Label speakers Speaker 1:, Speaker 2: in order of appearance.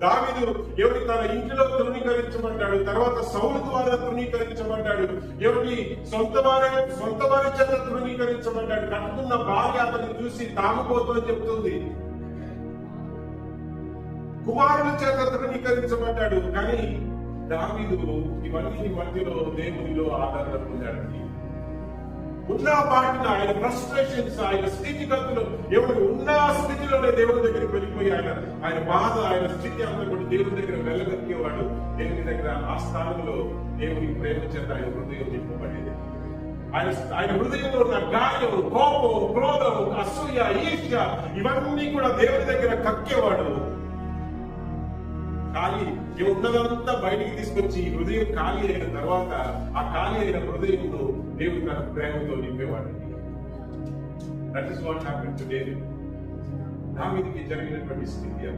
Speaker 1: దావీదు ఎవరి తన ఇంటిలో తృణీకరించబడ్డాడు, తర్వాత సౌలు ద్వారా తృణీకరించబడ్డాడు, ఎవరి సొంత వారి చేత తృణీకరించబడ్డాడు. కట్టుకున్న భార్య అతన్ని చూసి తాగుపోతూ చెప్తుంది, కుమారుల చేత తృణీకరించబడ్డాడు. కానీ దావీదు ఇవన్నీ మధ్యలో దేవునిలో ఆదరణ పొందాడు. ఉన్న పాటిన ఆయన ఫ్రస్ట్రేషన్స్, ఆయన స్థితిగతులు, ఎవరు ఉన్న స్థితిలోనే దేవుని దగ్గరికి వెళ్ళిపోయి ఆయన బాధ, ఆయన స్థితి అంతా కూడా దేవుని దగ్గర వెళ్ళగలిగేవాడు. దేవుని దగ్గర ఆ స్థానంలో దేవుని ప్రేమ చేత ఆయన హృదయం నింపబడేది. ఆయన హృదయంలో ఉన్న గాయం, కోపం, క్రోధం, అసూయ, ఈర్ష్య ఇవన్నీ కూడా దేవుని దగ్గర కక్కేవాడు. ఖాళీ ఉన్నదంతా బయటికి తీసుకొచ్చి హృదయం ఖాళీ అయిన తర్వాత ఆ ఖాళీ అయిన హృదయంలో దేవుడు తన ప్రేమతో నింపేవాడు. That is what happen to David. దావీదుకి జరిగినటువంటి స్థితి.